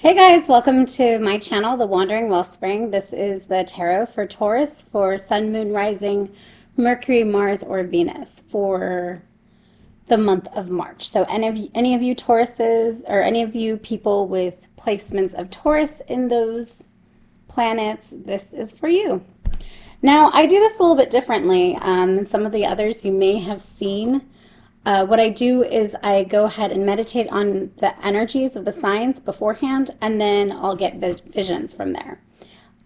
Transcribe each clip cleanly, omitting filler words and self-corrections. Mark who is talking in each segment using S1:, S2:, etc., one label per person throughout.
S1: Hey guys, welcome to my channel, The Wandering Wellspring. This is the tarot for Taurus for Sun, Moon, Rising, Mercury, Mars, or Venus for the month of March. So any of you Tauruses or any of you people with placements of Taurus in those planets, this is for you. Now, I do this a little bit differently than some of the others you may have seen. What I do is I go ahead and meditate on the energies of the signs beforehand, and then I'll get visions from there.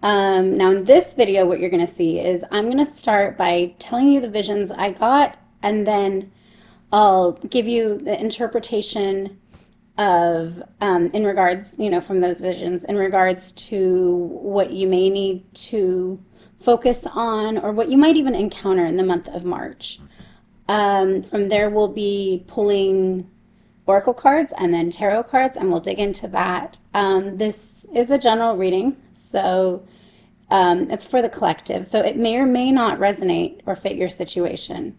S1: Now in this video, what you're going to see is I'm going to start by telling you the visions I got, and then I'll give you the interpretation of, in regards, from those visions, in regards to what you may need to focus on, or what you might even encounter in the month of March. From there, we'll be pulling oracle cards and then tarot cards, and we'll dig into that. This is a general reading, so it's for the collective. So it may or may not resonate or fit your situation.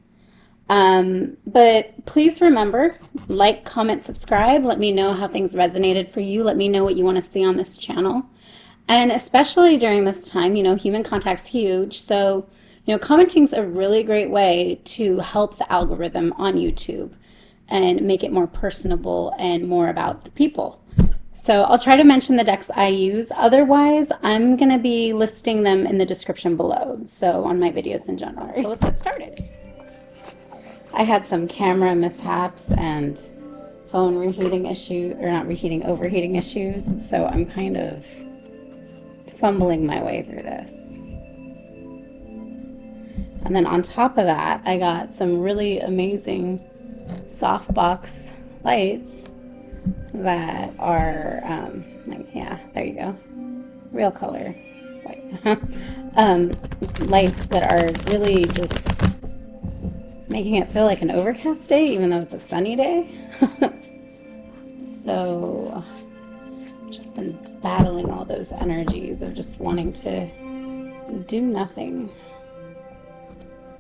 S1: But please remember, like, comment, subscribe. Let me know how things resonated for you. Let me know what you want to see on this channel. And especially during this time, human contact's huge. So commenting's a really great way to help the algorithm on YouTube and make it more personable and more about the people. So I'll try to mention the decks I use. Otherwise, I'm going to be listing them in the description below, so on my videos in general. So let's get started. I had some camera mishaps and phone overheating issues, so I'm kind of fumbling my way through this. And then on top of that, I got some really amazing softbox lights that are, there you go, real color, white. Lights that are really just making it feel like an overcast day, even though it's a sunny day. So I've just been battling all those energies of just wanting to do nothing.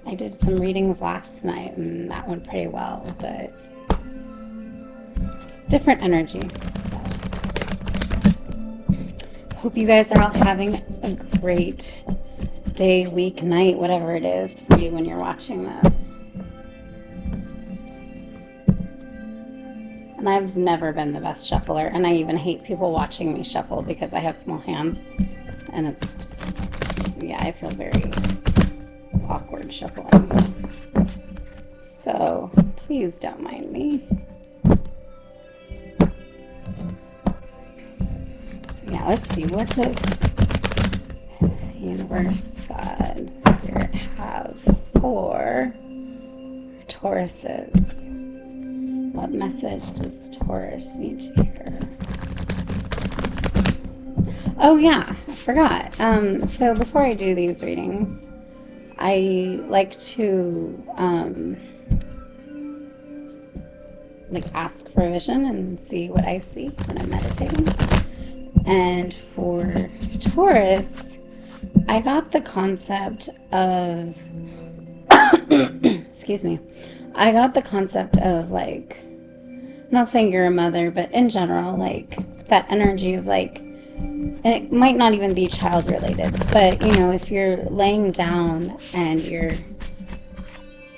S1: I did some readings last night and that went pretty well, but it's different energy. So hope you guys are all having a great day, week, night, whatever it is for you when you're watching this. And I've never been the best shuffler, and I even hate people watching me shuffle because I have small hands, and it's just, I feel very awkward shuffling. So please don't mind me. So let's see, what does universe, God, spirit have for Tauruses? What message does Taurus need to hear? Oh yeah, I forgot. So before I do these readings, I like to ask for a vision and see what I see when I'm meditating. And for Taurus, I got the concept of excuse me. I got the concept of, I'm not saying you're a mother, but in general, that energy of and it might not even be child related, but if you're laying down and you're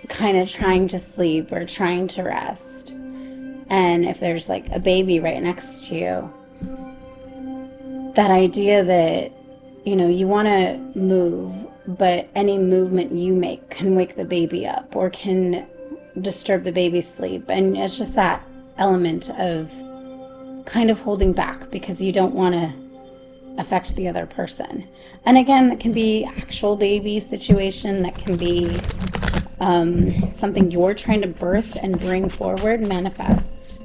S1: kind of trying to sleep or trying to rest, and if there's a baby right next to you, that idea that you want to move, but any movement you make can wake the baby up or can disturb the baby's sleep, and it's just that element of kind of holding back because you don't want to affect the other person. And again, that can be actual baby situation, that can be something you're trying to birth and bring forward, manifest.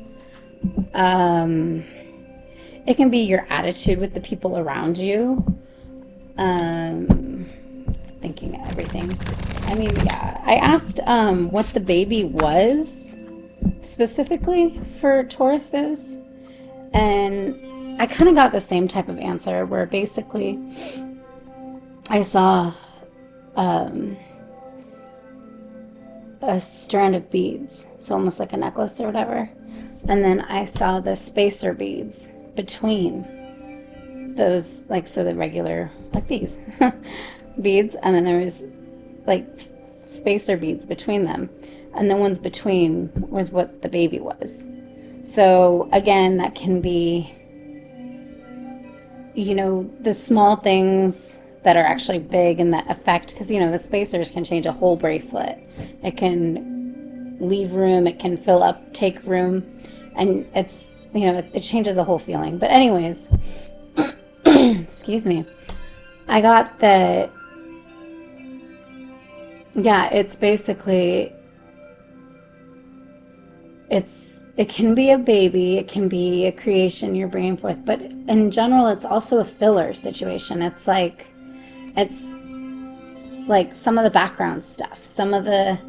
S1: It can be your attitude with the people around you. Thinking of everything. I asked what the baby was specifically for Tauruses, and I kind of got the same type of answer where basically I saw a strand of beads, so almost like a necklace or whatever, and then I saw the spacer beads between those, like, so the regular, like these beads, and then there was like spacer beads between them, and the ones between was what the baby was. So again, that can be, you know, the small things that are actually big and that affect, because, you know, the spacers can change a whole bracelet. It can leave room, it can fill up, take room, and it's, you know, it changes a whole feeling. But anyways, excuse me, I got the, yeah, it's basically, it can be a baby, it can be a creation you're bringing forth, but in general, it's also a filler situation. It's like some of the background stuff, some of the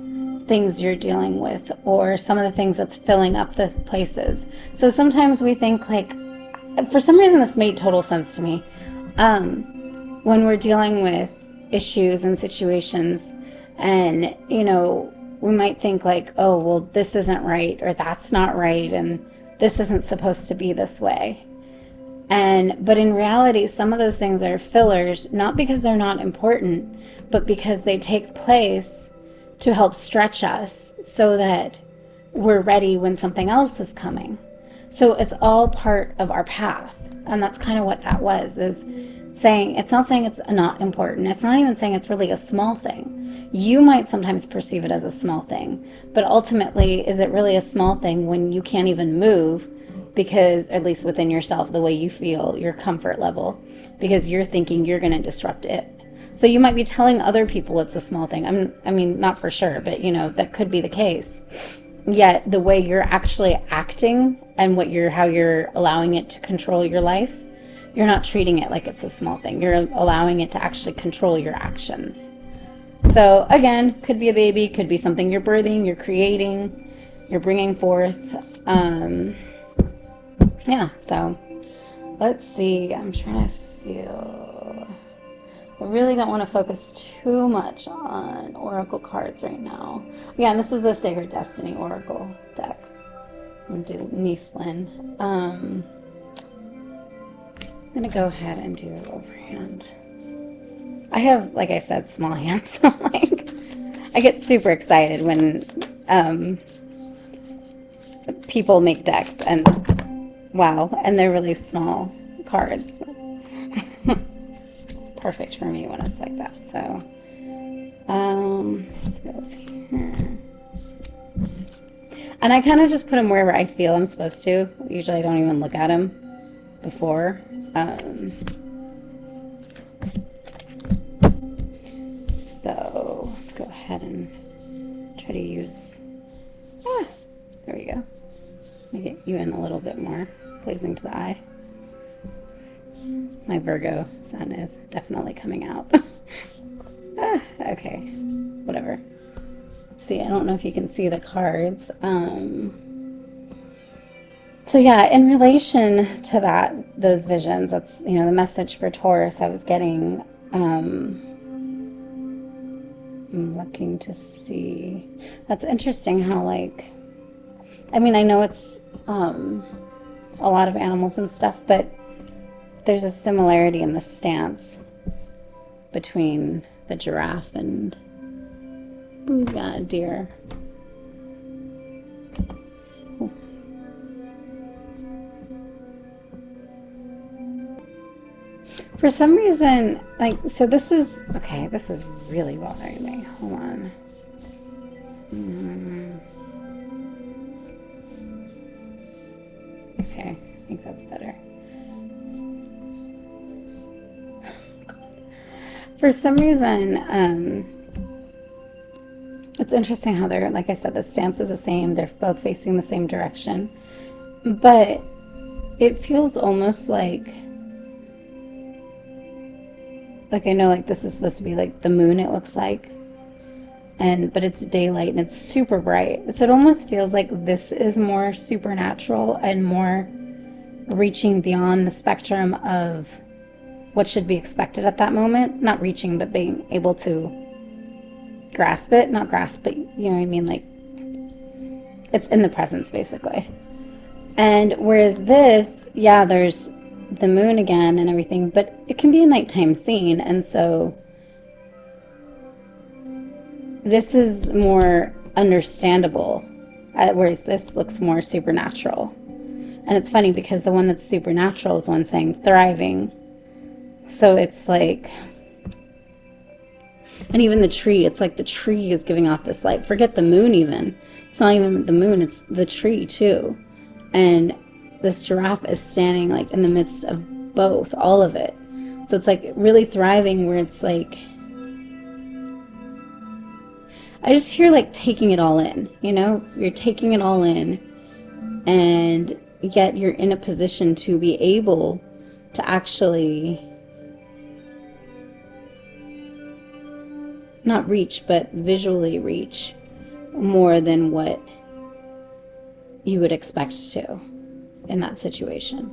S1: things you're dealing with, or some of the things that's filling up the places. So sometimes we think, like, for some reason this made total sense to me, when we're dealing with issues and situations, and, you know, we might think like, oh, well, this isn't right, or that's not right, and this isn't supposed to be this way. But in reality, some of those things are fillers, not because they're not important, but because they take place to help stretch us so that we're ready when something else is coming. So it's all part of our path. And that's kind of what that was, is saying, it's not saying it's not important. It's not even saying it's really a small thing. You might sometimes perceive it as a small thing, but ultimately, is it really a small thing when you can't even move? Because, at least within yourself, the way you feel, your comfort level, because you're thinking you're going to disrupt it. So you might be telling other people it's a small thing. I mean, not for sure, but, you know, that could be the case. Yet the way you're actually acting and how you're allowing it to control your life, you're not treating it like it's a small thing. You're allowing it to actually control your actions. So again, could be a baby, could be something you're birthing, you're creating, you're bringing forth. Yeah, so let's see. I'm trying to feel. I really don't want to focus too much on Oracle cards right now. Yeah, and this is the Sacred Destiny Oracle deck. I'm going to do Nicelin. I'm going to go ahead and do it overhand. I have, like I said, small hands. So like, I get super excited when people make decks, and wow, and they're really small cards. It's perfect for me when it's like that. So, this goes here. And I kind of just put them wherever I feel I'm supposed to. Usually I don't even look at them before. So let's go ahead and try to use, there we go. Make it you in a little bit more pleasing to the eye. My Virgo sun is definitely coming out. Okay, whatever. See, I don't know if you can see the cards. So yeah, in relation to that, those visions, that's, you know, the message for Taurus I was getting. I'm looking to see. That's interesting how, like, I mean, I know it's a lot of animals and stuff, but there's a similarity in the stance between the giraffe and deer. Ooh. For some reason, like, so this is, okay, this is really bothering me. Hold on. Okay, I think that's better. For some reason, it's interesting how they're, like I said, the stance is the same. They're both facing the same direction. But it feels almost like I know, like, this is supposed to be like the moon, it looks like. But it's daylight and it's super bright. So it almost feels like this is more supernatural and more reaching beyond the spectrum of what should be expected at that moment. Not reaching, but being able to grasp it. Not grasp, but you know what I mean? Like, it's in the presence, basically. And whereas this, yeah, there's the moon again and everything, but it can be a nighttime scene. And so this is more understandable, whereas this looks more supernatural. And it's funny because the one that's supernatural is the one saying thriving. So it's like, and even the tree, it's like the tree is giving off this light. Forget the moon even. It's not even the moon, it's the tree too. And this giraffe is standing like in the midst of both, all of it. So it's like really thriving, where it's like, I just hear like taking it all in, you know? You're taking it all in, and yet you're in a position to be able to actually not reach, but visually reach more than what you would expect to in that situation.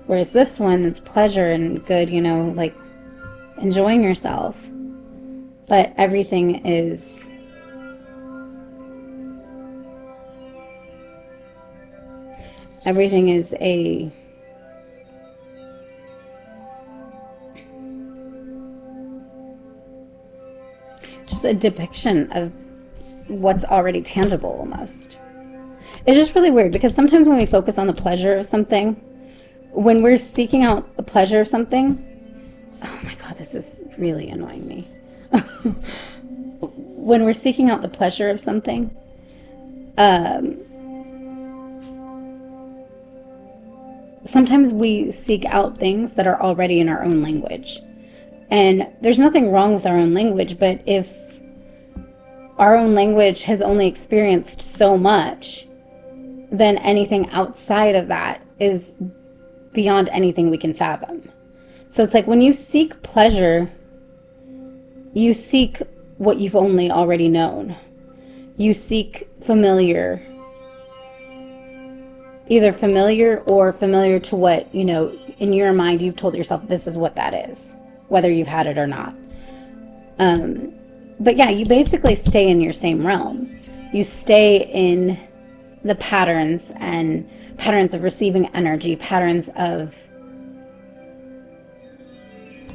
S1: Whereas this one, it's pleasure and good, you know, like enjoying yourself, but everything is just a depiction of what's already tangible almost. It's just really weird because sometimes when we focus on the pleasure of something, when we're seeking out the pleasure of something, oh my God, this is really annoying me. When we're seeking out the pleasure of something, sometimes we seek out things that are already in our own language. And there's nothing wrong with our own language, but if our own language has only experienced so much, then anything outside of that is beyond anything we can fathom. So it's like when you seek pleasure, you seek what you've only already known. You seek familiar, either familiar or familiar to what, you know, in your mind you've told yourself this is what that is, whether you've had it or not. But yeah, you basically stay in your same realm. You stay in the patterns of receiving energy, patterns of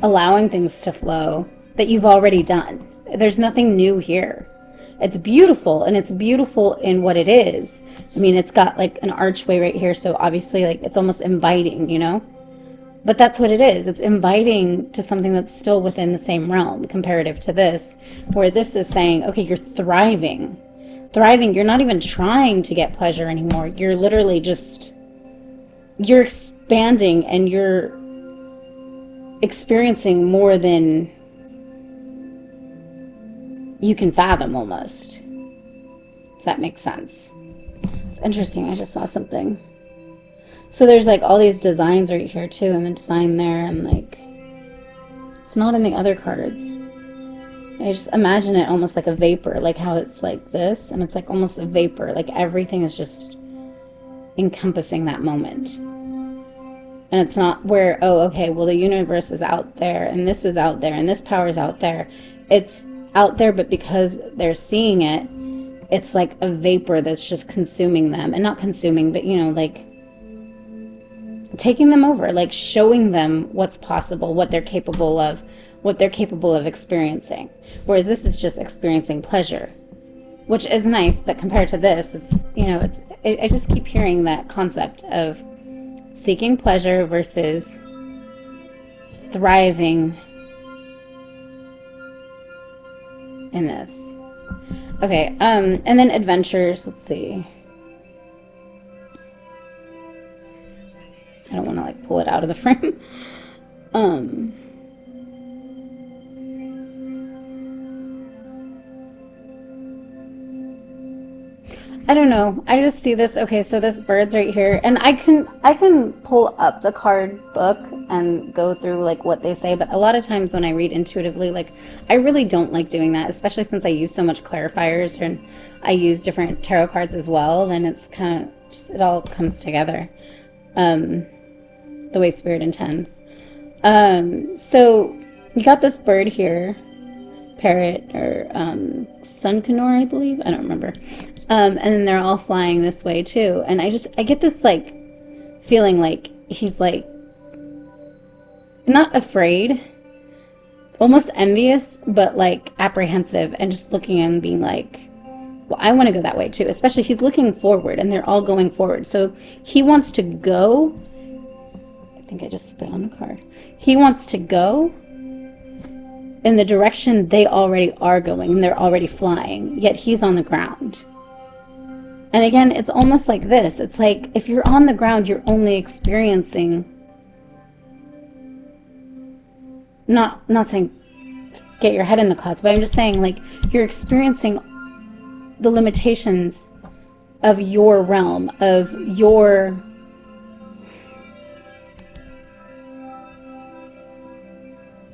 S1: allowing things to flow that you've already done. There's nothing new here. It's beautiful, and it's beautiful in what it is. I mean, it's got like an archway right here, so obviously like it's almost inviting, you know? But that's what it is. It's inviting to something that's still within the same realm comparative to this, where this is saying, okay, you're thriving. Thriving, you're not even trying to get pleasure anymore. You're literally just, you're expanding and you're experiencing more than you can fathom almost. If that makes sense. It's interesting. I just saw something. So there's like all these designs right here too, and the design there, and like it's not in the other cards. I just imagine it almost like a vapor, like how it's like this, and it's like almost a vapor, like everything is just encompassing that moment. And it's not where, oh, okay, well the universe is out there, and this is out there, and this power is out there. It's out there, but because they're seeing it, it's like a vapor that's just consuming them, and not consuming, but you know, like taking them over, like showing them what's possible, what they're capable of, what they're capable of experiencing. Whereas this is just experiencing pleasure, which is nice, but compared to this, it's, you know, it's, I just keep hearing that concept of seeking pleasure versus thriving in this. Okay, and then adventures, let's see. I don't want to like pull it out of the frame. I don't know. I just see this. Okay, so this bird's right here, and I can pull up the card book and go through like what they say, but a lot of times when I read intuitively, like I really don't like doing that, especially since I use so much clarifiers and I use different tarot cards as well. Then it's kind of just, it all comes together the way Spirit intends. So you got this bird here, parrot or sunconor, I believe. I don't remember. And then they're all flying this way too. And I get this like feeling like he's like not afraid, almost envious, but like apprehensive, and just looking and being like, well, I want to go that way too. Especially he's looking forward, and they're all going forward. So he wants to go. I think I just spit on a card. He wants to go in the direction they already are going, and they're already flying, yet he's on the ground. And again, it's almost like this. It's like if you're on the ground, you're only experiencing, not saying get your head in the clouds, but I'm just saying, like, you're experiencing the limitations of your realm, of your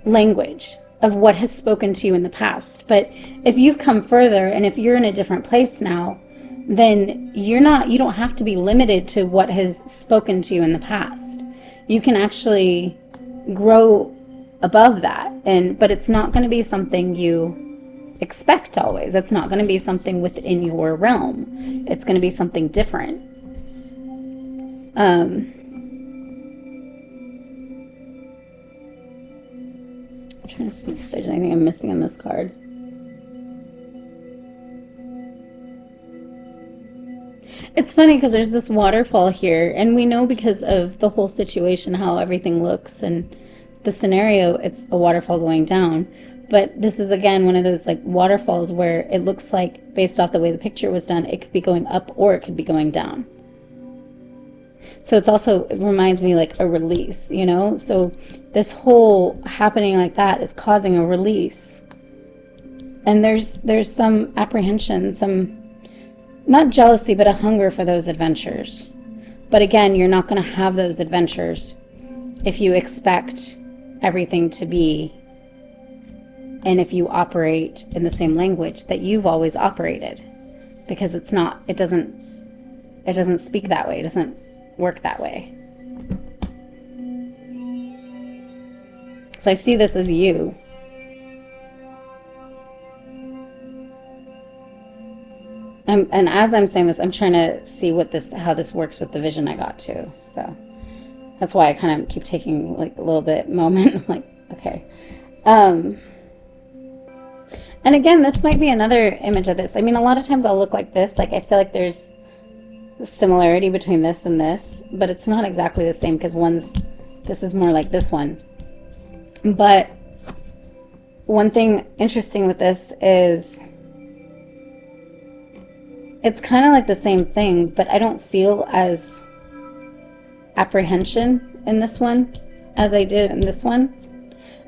S1: language, of what has spoken to you in the past. But if you've come further, and if you're in a different place now, then you don't have to be limited to what has spoken to you in the past. You can actually grow above that. But it's not going to be something you expect always. It's not going to be something within your realm. It's going to be something different. I'm trying to see if there's anything I'm missing on this card. It's funny because there's this waterfall here, and we know because of the whole situation how everything looks, and the scenario, it's a waterfall going down. But this is, again, one of those like waterfalls where it looks like, based off the way the picture was done, it could be going up or it could be going down. So it reminds me like a release, you know? So this whole happening like that is causing a release. And there's some apprehension, some, not jealousy, but a hunger for those adventures. But again, you're not going to have those adventures if you expect everything to be, and if you operate in the same language that you've always operated, because it doesn't speak that way. It doesn't work that way. So I see this as you. And as I'm saying this, I'm trying to see how this works with the vision I got too. So that's why I kind of keep taking like a little bit moment. I'm like, okay. And again, this might be another image of this. I mean, a lot of times I'll look like this. Like, I feel like there's similarity between this and this, but it's not exactly the same, because this is more like this one. But one thing interesting with this is it's kind of like the same thing, but I don't feel as apprehension in this one as I did in this one.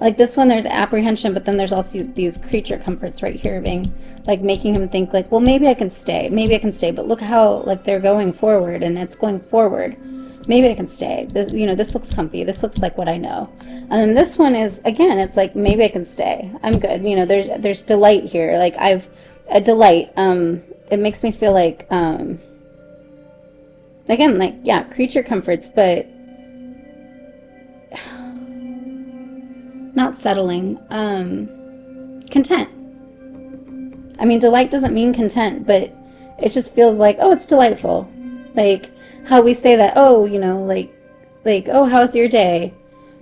S1: Like this one, there's apprehension, but then there's also these creature comforts right here, being like making him think like, well, maybe I can stay, but look how like they're going forward, and it's going forward. Maybe I can stay. This, this looks comfy. This looks like what I know. And then this one is, again, it's like, maybe I can stay. I'm good. There's delight here. Like a delight. It makes me feel like, again, like, yeah, creature comforts, but not settling, content. I mean, delight doesn't mean content, but it just feels like, oh, it's delightful. Like how we say that, oh, like, oh, how's your day?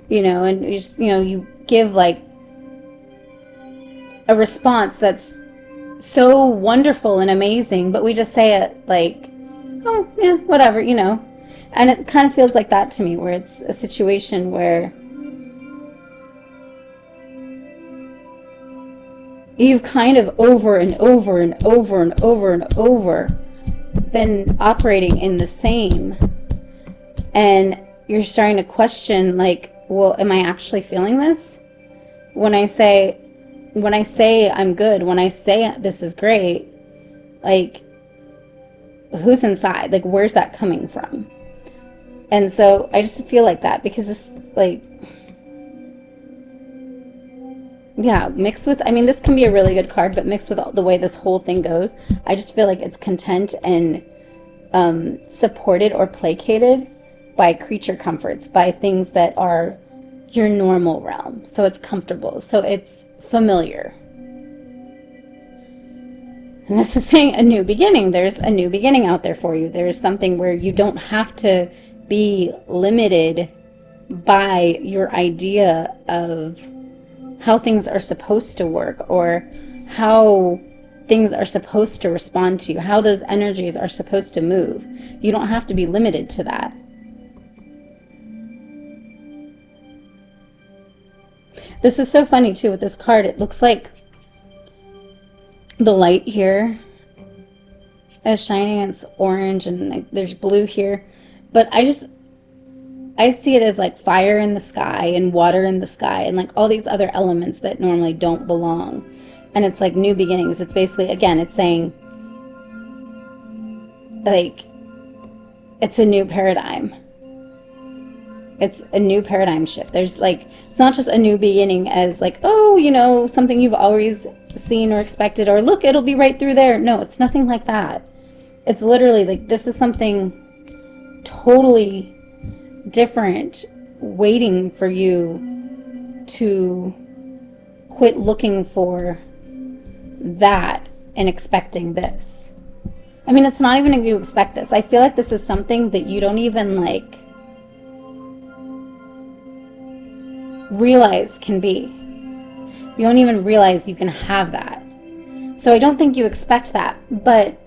S1: And you just, you give like a response that's so wonderful and amazing, but we just say it like, oh, yeah, whatever, And it kind of feels like that to me, where it's a situation where you've kind of over and over and over and over and over been operating in the same, and you're starting to question, like, well, am I actually feeling this? When I say I'm good, when I say this is great, like, who's inside? Like, where's that coming from? And so I just feel like that, because it's like, yeah, mixed with, I mean, this can be a really good card, but mixed with the way this whole thing goes, I just feel like it's content and supported or placated by creature comforts, by things that are your normal realm. So it's comfortable. So it's familiar. And this is saying a new beginning. There's a new beginning out there for you. There's something where you don't have to be limited by your idea of how things are supposed to work, or how things are supposed to respond to you, how those energies are supposed to move. You don't have to be limited to that. This is so funny too with this card. It looks like the light here is shining. It's orange and like there's blue here. But I see it as like fire in the sky and water in the sky and like all these other elements that normally don't belong. And it's like new beginnings. It's basically, again, it's saying like it's a new paradigm. It's a new paradigm shift. There's like, it's not just a new beginning as like, oh, you know, something you've always seen or expected, or look, it'll be right through there. No, it's nothing like that. It's literally like, this is something totally different waiting for you to quit looking for that and expecting this. I mean, it's not even if you expect this. I feel like this is something that you don't even like realize can be. You don't even realize you can have that. So I don't think you expect that, but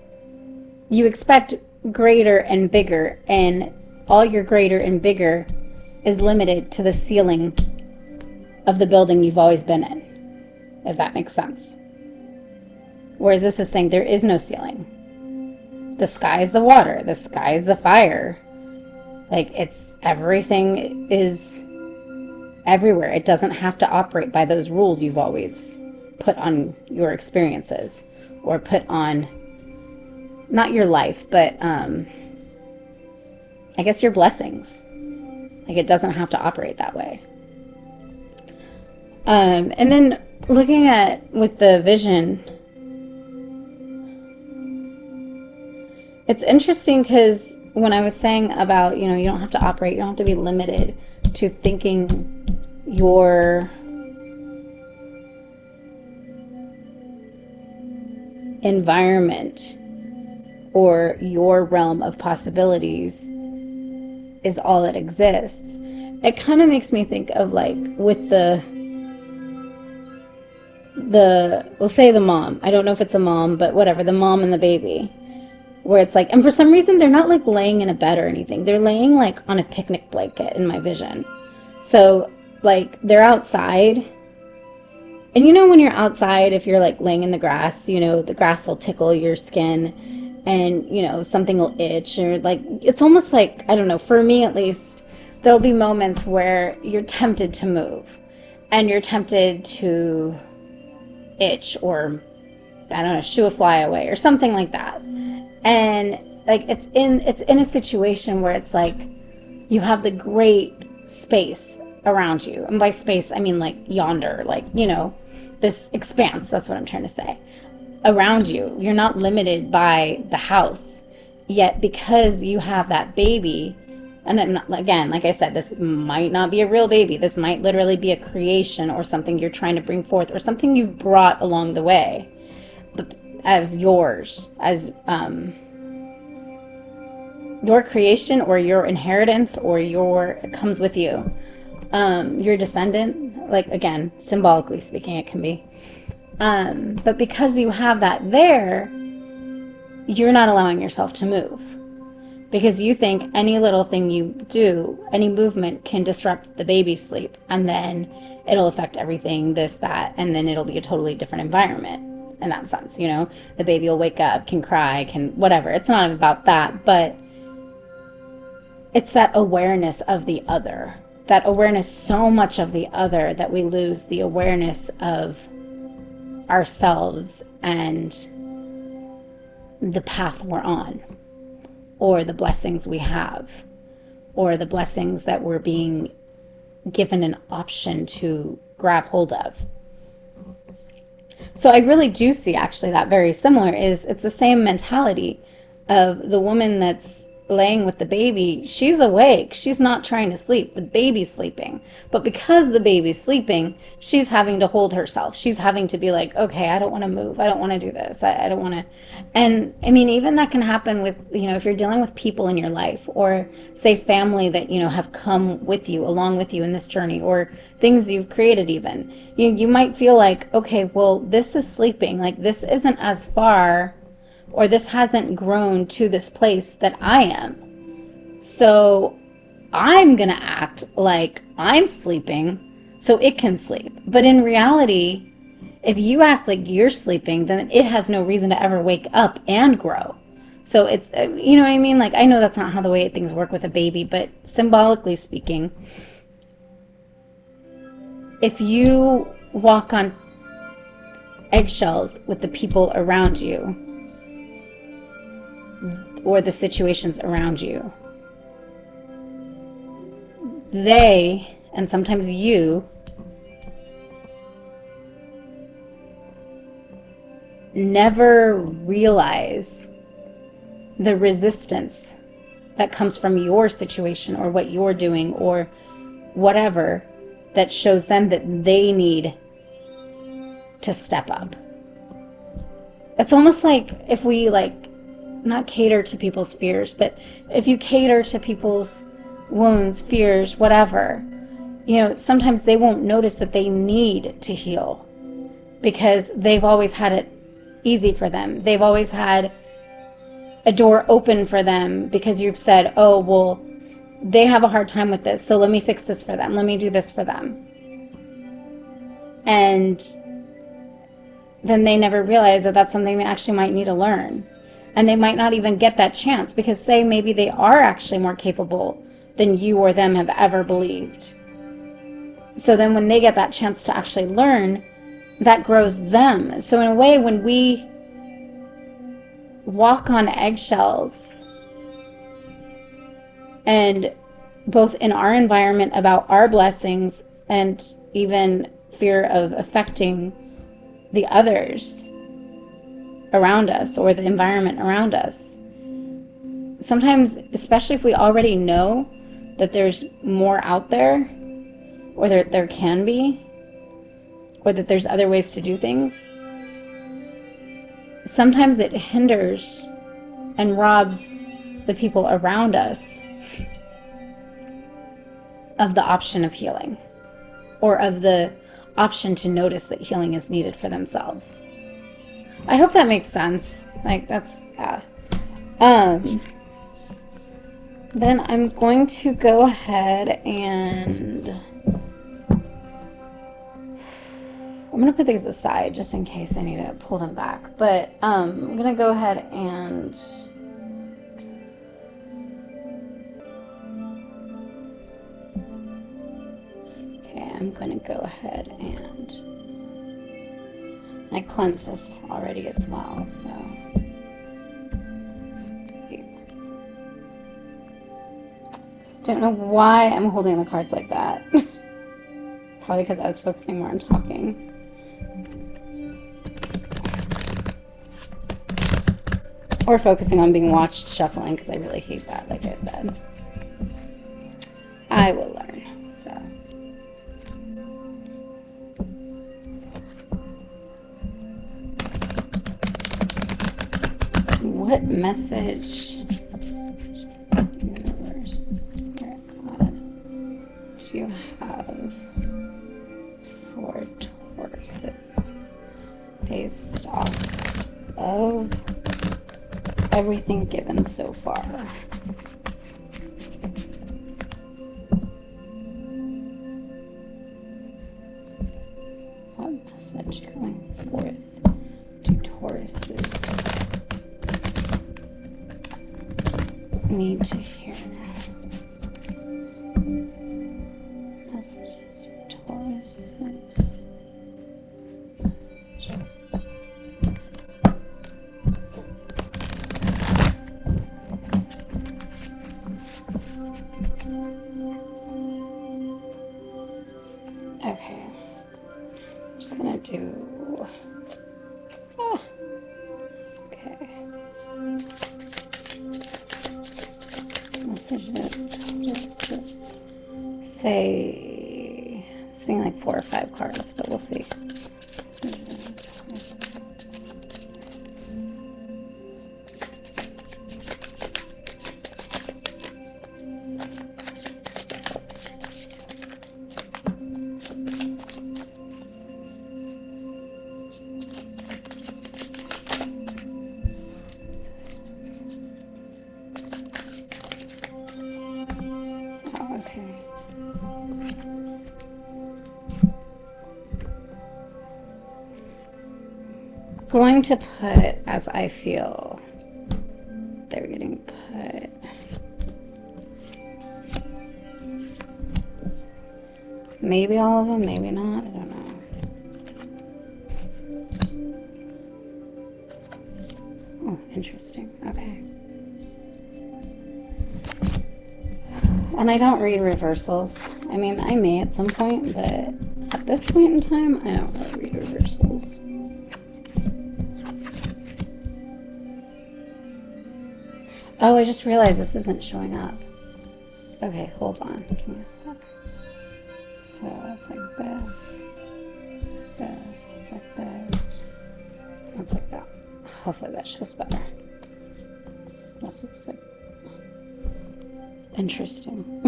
S1: you expect greater and bigger, and all your greater and bigger is limited to the ceiling of the building you've always been in, if that makes sense. Whereas this is saying there is no ceiling. The sky is the water, the sky is the fire. Like, it's everything is everywhere. It doesn't have to operate by those rules you've always put on your experiences, or put on, not your life, but I guess your blessings. Like, it doesn't have to operate that way. And then looking at with the vision, it's interesting because when I was saying about, you know, you don't have to operate, you don't have to be limited to thinking your environment or your realm of possibilities is all that exists. It kind of makes me think of like with the let's say the mom. I don't know if it's a mom, but whatever, the mom and the baby. Where it's like, and for some reason they're not like laying in a bed or anything. They're laying like on a picnic blanket in my vision. So like they're outside. And you know when you're outside, if you're like laying in the grass, you know, the grass will tickle your skin and, you know, something will itch, or like, it's almost like, I don't know, for me at least, there'll be moments where you're tempted to move and you're tempted to itch or, I don't know, shoo a fly away or something like that. And like, it's in a situation where it's like, you have the great space around you. And by space, I mean like yonder, like, you know, this expanse, that's what I'm trying to say, around you. You're not limited by the house, yet because you have that baby, and then, again, like I said, this might not be a real baby. This might literally be a creation or something you're trying to bring forth, or something you've brought along the way as yours, as your creation or your inheritance, or it comes with you. Your descendant, like, again, symbolically speaking, it can be. But because you have that there, you're not allowing yourself to move. Because you think any little thing you do, any movement can disrupt the baby's sleep. And then it'll affect everything, this, that, and then it'll be a totally different environment in that sense. You know, the baby will wake up, can cry, can whatever. It's not about that, but it's that awareness of the other. That awareness, so much of the other, that we lose the awareness of ourselves and the path we're on, or the blessings we have, or the blessings that we're being given an option to grab hold of. So I really do see actually that very similar. It's the same mentality of the woman that's laying with the baby, she's awake. She's not trying to sleep. The baby's sleeping. But because the baby's sleeping, she's having to hold herself. She's having to be like, okay, I don't want to move. I don't want to do this. I don't want to. And I mean, even that can happen with, if you're dealing with people in your life, or say family that, have come with you, along with you in this journey, or things you've created even. You might feel like, okay, well, this is sleeping. Like, this isn't as far, or this hasn't grown to this place that I am. So I'm going to act like I'm sleeping so it can sleep. But in reality, if you act like you're sleeping, then it has no reason to ever wake up and grow. So it's, you know what I mean? Like, I know that's not how the way things work with a baby, but symbolically speaking, if you walk on eggshells with the people around you, or the situations around you, they, and sometimes you, never realize the resistance that comes from your situation, or what you're doing, or whatever, that shows them that they need to step up. It's almost like if we not cater to people's fears, but if you cater to people's wounds, fears, whatever, sometimes they won't notice that they need to heal because they've always had it easy for them. They've always had a door open for them because you've said, oh, well, they have a hard time with this, so let me fix this for them. Let me do this for them. And then they never realize that that's something they actually might need to learn. And they might not even get that chance because, say, maybe they are actually more capable than you or them have ever believed. So then when they get that chance to actually learn, that grows them. So in a way, when we walk on eggshells, and both in our environment about our blessings and even fear of affecting the others around us or the environment around us. Sometimes, especially if we already know that there's more out there, or there can be, or that there's other ways to do things, sometimes it hinders and robs the people around us of the option of healing, or of the option to notice that healing is needed for themselves. I hope that makes sense. Yeah. Then I'm going to go ahead and I'm going to put these aside just in case I need to pull them back. But I'm going to go ahead and I'm going to go ahead and I cleansed this already as well, so don't know why I'm holding the cards like that. Probably because I was focusing more on talking. Or focusing on being watched shuffling, because I really hate that, like I said. I will learn, so. What message, universe, spirit, God, do you have for Tauruses based off of everything given so far? What message going forth to Tauruses need to hear? Messages for Tauruses. Okay, I'm just gonna do, okay. Say, I'm seeing like 4 or 5 cards, but we'll see. Going to put as I feel. They're getting put. Maybe all of them, maybe not. I don't know. Oh, interesting. Okay. And I don't read reversals. I mean, I may at some point, but at this point in time, I don't really read reversals. Oh, I just realized this isn't showing up. Okay, hold on. Give me a sec. So it's like this. This. It's like this. It's like that. Hopefully that shows better. Unless it's like interesting.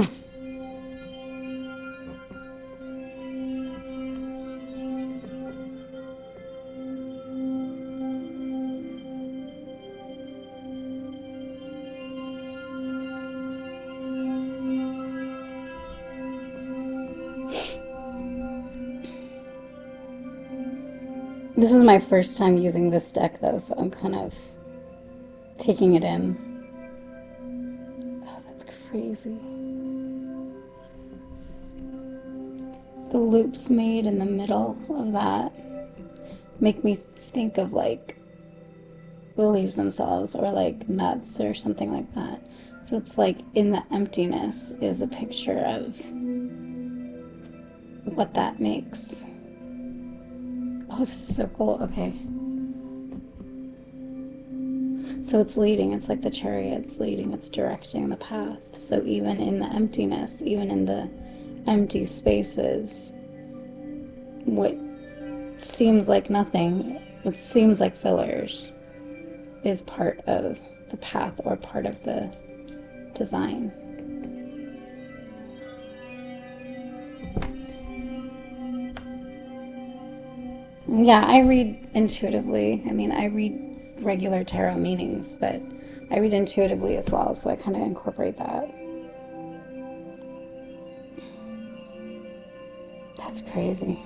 S1: This is my first time using this deck, though, so I'm kind of taking it in. Oh, that's crazy. The loops made in the middle of that make me think of, like, the leaves themselves, or, like, nuts or something like that. So it's like in the emptiness is a picture of what that makes. Oh, this is so cool. Okay. So it's leading. It's like the chariot. It's leading. It's directing the path. So even in the emptiness, even in the empty spaces, what seems like nothing, what seems like fillers, is part of the path or part of the design. Yeah, I read intuitively. I mean, I read regular tarot meanings, but I read intuitively as well, so I kind of incorporate that. That's crazy.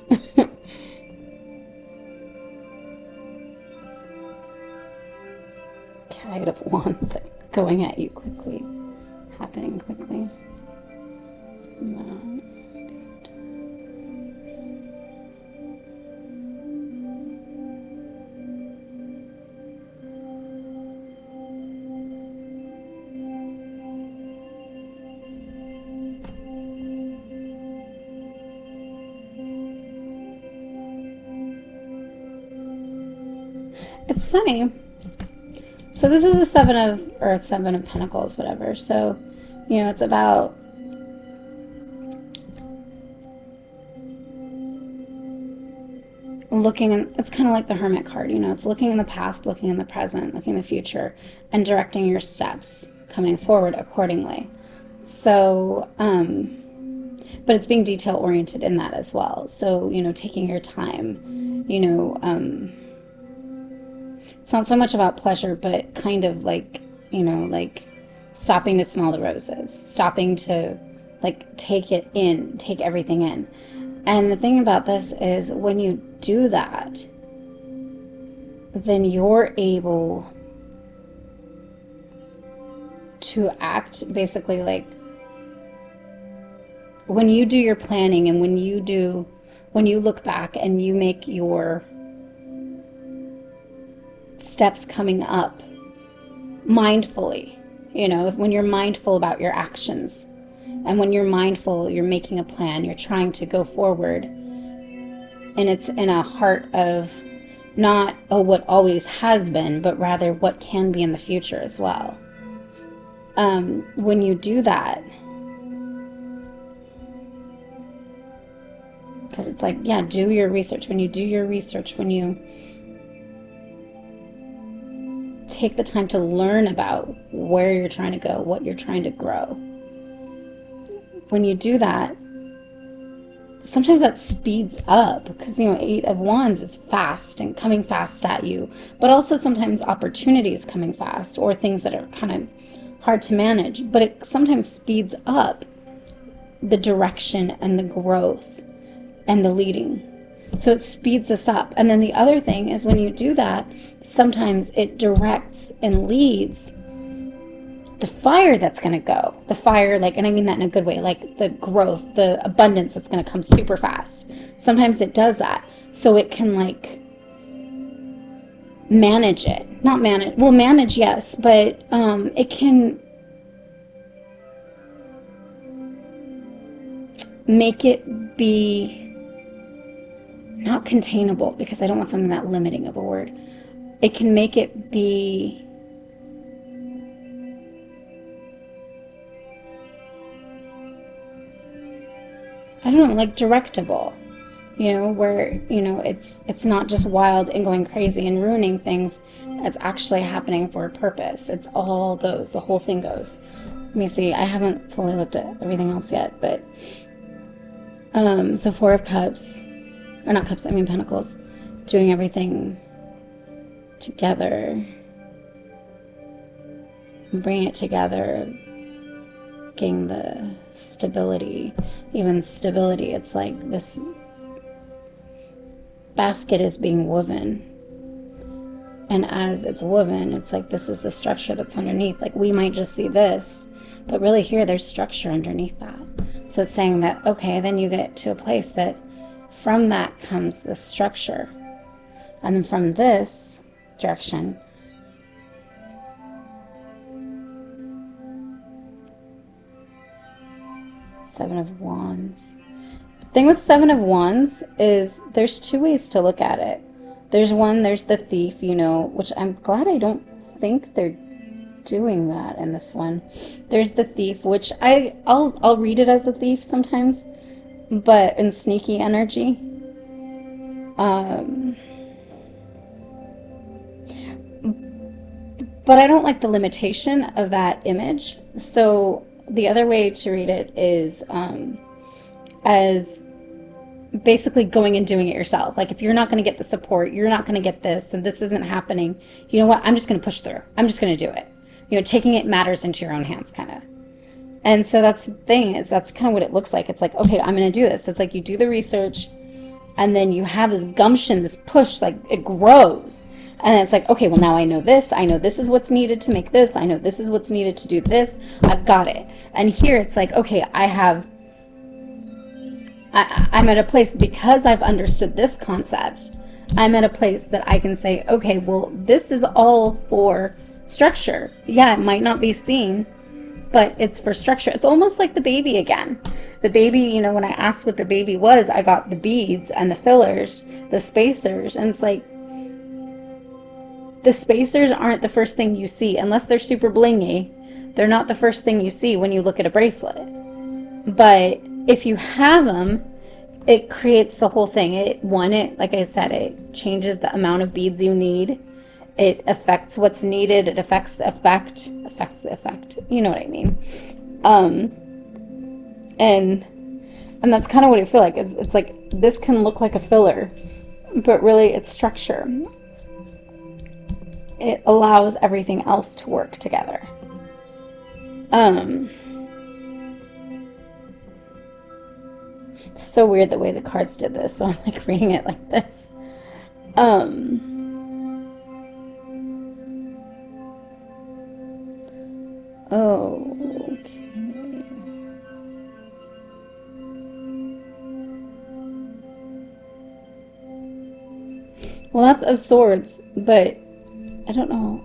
S1: Knight of Wands, like, going at you quickly, happening quickly. It's funny. So this is the Seven of Earth, Seven of Pentacles, whatever. So, you know, it's about looking, in, it's kind of like the Hermit card, you know, it's looking in the past, looking in the present, looking in the future, and directing your steps coming forward accordingly. So, but it's being detail oriented in that as well. So, you know, taking your time, you know, it's not so much about pleasure, but kind of like, you know, like stopping to smell the roses, stopping to like take it in, take everything in. And the thing about this is when you do that, then you're able to act basically like when you do your planning and when you look back and you make your steps coming up mindfully, you know, when you're mindful about your actions and when you're mindful, you're making a plan, you're trying to go forward, and it's in a heart of not, oh, what always has been, but rather what can be in the future as well. when you do that, because it's like, yeah, do your research. When you do your research, when you take the time to learn about where you're trying to go, what you're trying to grow, when you do that, sometimes that speeds up, because, you know, Eight of Wands is fast and coming fast at you, but also sometimes opportunities coming fast, or things that are kind of hard to manage, but it sometimes speeds up the direction and the growth and the leading. So it speeds us up. And then the other thing is, when you do that, sometimes it directs and leads the fire that's going to go. The fire, like, and I mean that in a good way, like the growth, the abundance that's going to come super fast. Sometimes it does that. So it can, like, manage it. Not manage, well, manage, yes, but it can make it be not containable, because I don't want something that limiting of a word. It can make it be, I don't know, like directable, you know, where, you know, it's not just wild and going crazy and ruining things. It's actually happening for a purpose. It's all goes, the whole thing goes. Let me see, I haven't fully looked at everything else yet, but so Four of Cups, or not cups, I mean pentacles, doing everything together, bring it together, getting the stability, even stability. It's like this basket is being woven, and as it's woven, it's like this is the structure that's underneath. Like, we might just see this, but really here there's structure underneath that. So it's saying that, okay, then you get to a place that from that comes the structure, and then from this direction, Seven of Wands. The thing with Seven of Wands is there's two ways to look at it. There's one, there's the thief, you know, which I'm glad I don't think they're doing that in this one. There's the thief, which I'll read it as a thief sometimes, but in sneaky energy. But I don't like the limitation of that image. So the other way to read it is as basically going and doing it yourself. Like, if you're not going to get the support, you're not going to get this, and this isn't happening, you know what, I'm just going to push through. I'm just going to do it. You know, taking it matters into your own hands, kind of. And so that's the thing, is that's kind of what it looks like. It's like, okay, I'm going to do this. It's like you do the research, and then you have this gumption, this push, like it grows. And it's like, okay, well, now I know this. I know this is what's needed to make this. I know this is what's needed to do this. I've got it. And here it's like, okay, I'm at a place, because I've understood this concept, I'm at a place that I can say, okay, well, this is all for structure. Yeah, it might not be seen, but it's for structure. It's almost like the baby again. The baby, you know, when I asked what the baby was, I got the beads and the fillers, the spacers, and it's like, the spacers aren't the first thing you see, unless they're super blingy. They're not the first thing you see when you look at a bracelet. But if you have them, it creates the whole thing. It, like I said, it changes the amount of beads you need. It affects what's needed. It affects the effect. You know what I mean? And that's kind of what I feel like. It's like, this can look like a filler, but really it's structure. It allows everything else to work together. It's so weird the way the cards did this, so I'm like reading it like this. Okay. Well, that's of Swords, but I don't know.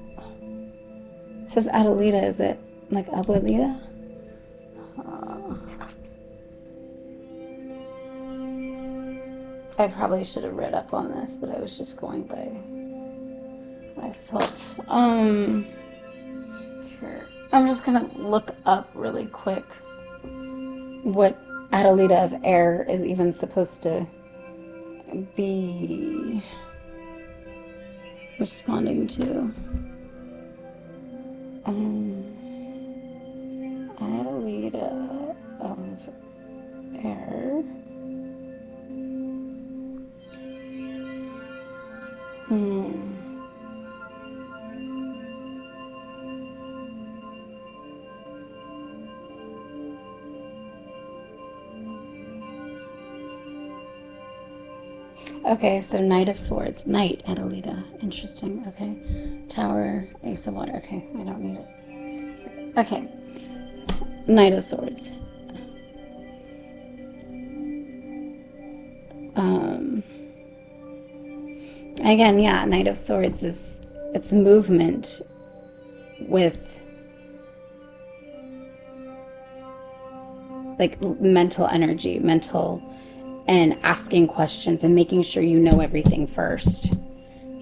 S1: It says Adelita. Is it like Abuelita? I probably should have read up on this, but I was just going by what I felt. Here. I'm just gonna look up really quick what Adelita of air is even supposed to be responding to. Adelita of air. Okay, so Knight of Swords. Knight, Adelita. Interesting. Okay. Tower, Ace of Water. Okay, I don't need it. Okay. Knight of Swords. Again, yeah, Knight of Swords is, it's movement with like mental energy, and asking questions and making sure you know everything first,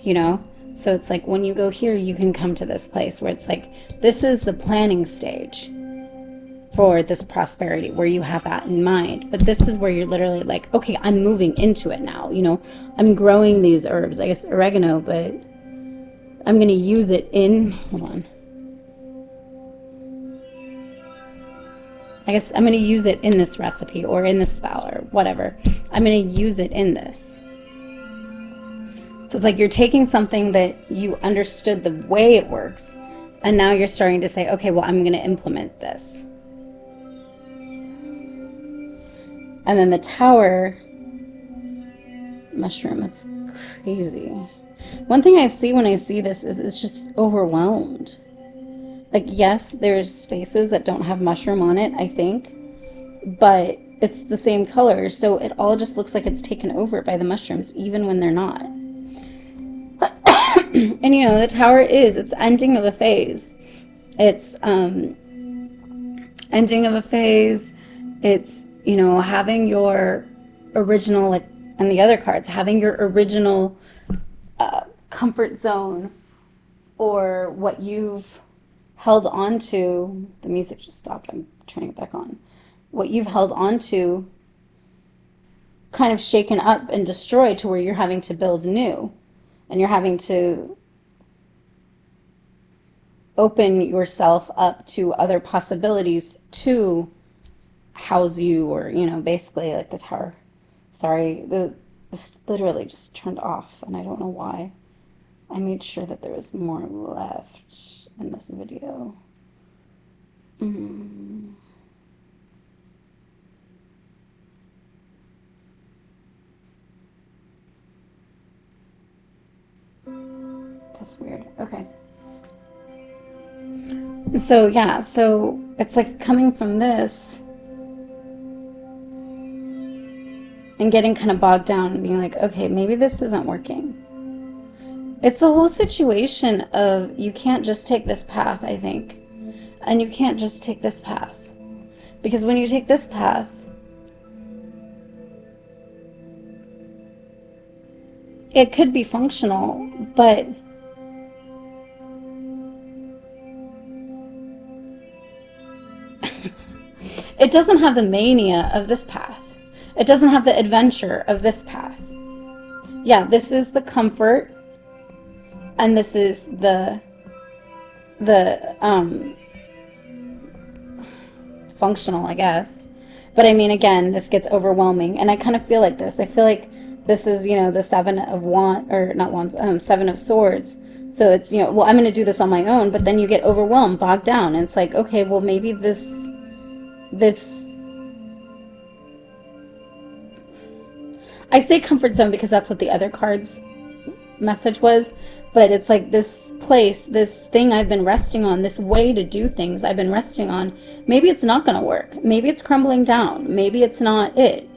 S1: you know? So it's like when you go here, you can come to this place where it's like, this is the planning stage for this prosperity, where you have that in mind. But this is where you're literally like, okay, I'm moving into it now, you know? I'm growing these herbs, I guess oregano, but I'm going to use it in, hold on. I guess I'm going to use it in this recipe or in this spell or whatever. I'm going to use it in this. So it's like you're taking something that you understood the way it works, and now you're starting to say, okay, well, I'm going to implement this. And then the tower mushroom, it's crazy. One thing I see when I see this is it's just overwhelmed. Like, yes, there's spaces that don't have mushroom on it, I think, but it's the same color, so it all just looks like it's taken over by the mushrooms, even when they're not. And, you know, the tower it's ending of a phase. It's ending of a phase. It's, you know, having your original, like, and the other cards, having your original comfort zone, or what you've held on to. The music just stopped. I'm turning it back on. What you've held on to kind of shaken up and destroyed to where you're having to build new, and you're having to open yourself up to other possibilities to house you, or, you know, basically like the tower. Sorry, this literally just turned off, and I don't know why. I made sure that there was more left in this video. That's weird. Okay. So yeah, so it's like coming from this and getting kind of bogged down and being like, okay, maybe this isn't working. It's a whole situation of, you can't just take this path, I think. And you can't just take this path. Because when you take this path, it could be functional, but it doesn't have the mania of this path. It doesn't have the adventure of this path. Yeah, this is the comfort, and this is the functional, I guess. But I mean, again, this gets overwhelming, and I kind of feel like this. I feel like this is, you know, the Seven of Wands, or not Wands, Seven of Swords. So it's, you know, well, I'm going to do this on my own, but then you get overwhelmed, bogged down, and it's like, okay, well, maybe this, I say comfort zone because that's what the other card's message was, but it's like this place, this thing I've been resting on, this way to do things I've been resting on, maybe it's not going to work. Maybe it's crumbling down. Maybe it's not it.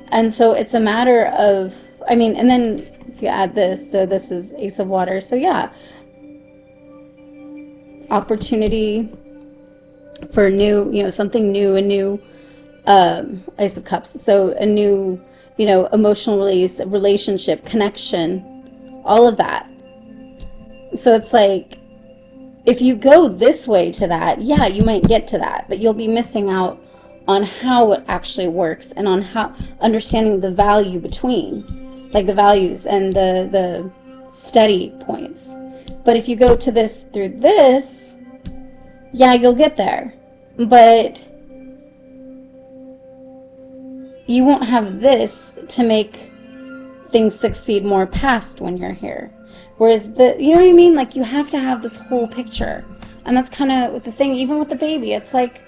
S1: And so it's a matter of, I mean, and then if you add this, so this is Ace of Water. So yeah, opportunity for new, you know, something new, a new Ace of Cups. So a new, you know, emotional release, relationship, connection, all of that. So it's like if you go this way to that, yeah, you might get to that, but you'll be missing out on how it actually works and on how understanding the value between, like the values and the study points. But if you go to this through this, yeah, you'll get there, but you won't have this to make things succeed more past when you're here. Whereas you know what I mean? Like, you have to have this whole picture. And that's kind of the thing, even with the baby. It's like,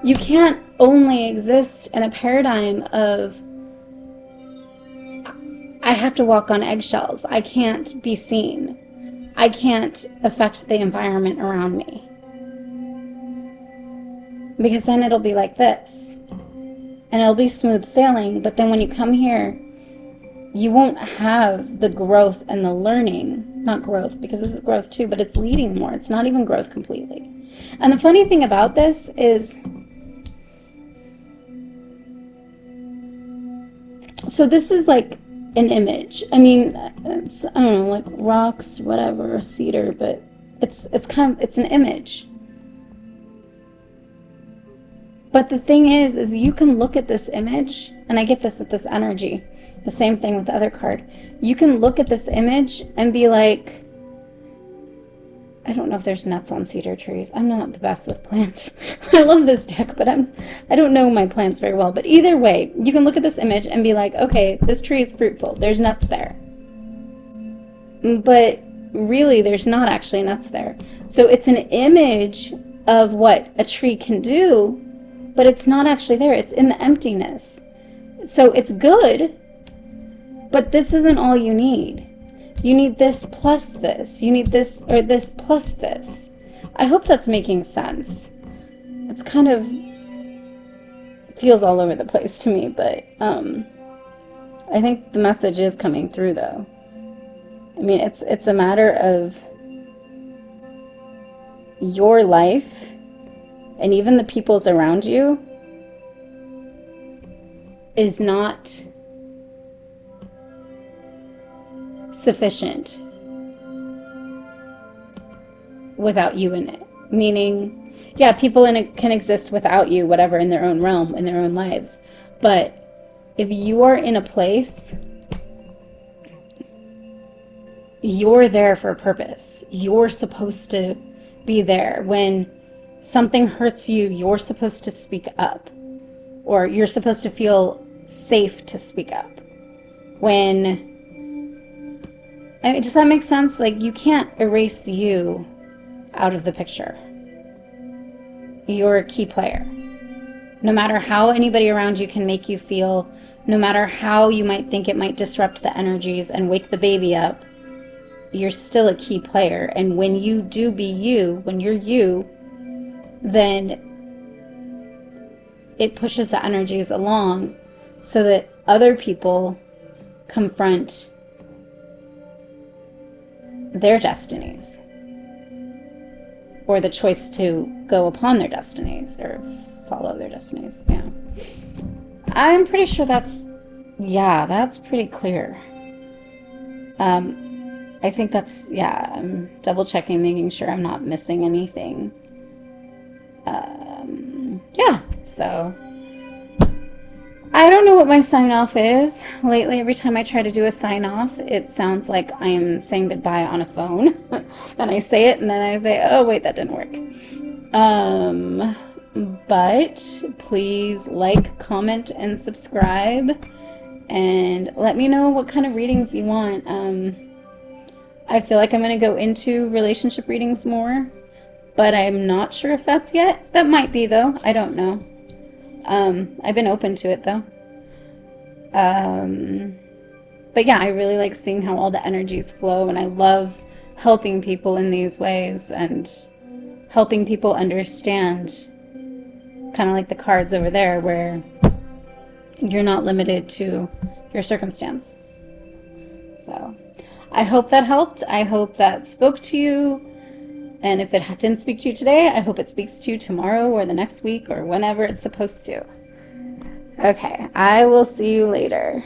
S1: you can't only exist in a paradigm of, I have to walk on eggshells. I can't be seen. I can't affect the environment around me. Because then it'll be like this. And it'll be smooth sailing. But then when you come here, you won't have the growth and the learning. Not growth, because this is growth too, but it's leading more. It's not even growth completely. And the funny thing about this is, so this is like an image. I mean, it's, I don't know, like rocks, whatever, or cedar, but it's an image. But the thing is you can look at this image, and I get this with this energy, the same thing with the other card. You can look at this image and be like, I don't know if there's nuts on cedar trees. I'm not the best with plants. I love this deck, but I don't know my plants very well. But either way, you can look at this image and be like, okay, this tree is fruitful. There's nuts there. But really, there's not actually nuts there. So it's an image of what a tree can do, but it's not actually there. It's in the emptiness. So it's good, but this isn't all you need. You need this plus this. You need this or this plus this. I hope that's making sense. It's kind of feels all over the place to me, but I think the message is coming through, though. I mean, it's a matter of your life and even the people's around you is not sufficient without you in it. Meaning, yeah, people in it can exist without you, whatever, in their own realm, in their own lives. But if you are in a place, you're there for a purpose. You're supposed to be there. When something hurts you, you're supposed to speak up. Or you're supposed to feel safe to speak up. I mean, does that make sense? Like, you can't erase you out of the picture. You're a key player. No matter how anybody around you can make you feel, no matter how you might think it might disrupt the energies and wake the baby up, you're still a key player. And when you do be you, when you're you, then it pushes the energies along so that other people confront their destinies, or the choice to go upon their destinies or follow their destinies. Yeah, I'm pretty sure that's pretty clear. I think that's, I'm double checking, making sure I'm not missing anything. So I don't know what my sign off is. Lately, every time I try to do a sign off, it sounds like I am saying goodbye on a phone. And I say it, and then I say, oh wait, that didn't work. But please like, comment, and subscribe, and let me know what kind of readings you want. I feel like I'm going to go into relationship readings more, but I'm not sure if that's yet. That might be, though. I don't know. I've been open to it, though. But yeah, I really like seeing how all the energies flow, and I love helping people in these ways and helping people understand, kind of like the cards over there, where you're not limited to your circumstance. So I hope that helped. I hope that spoke to you. And if it didn't speak to you today, I hope it speaks to you tomorrow or the next week or whenever it's supposed to. Okay, I will see you later.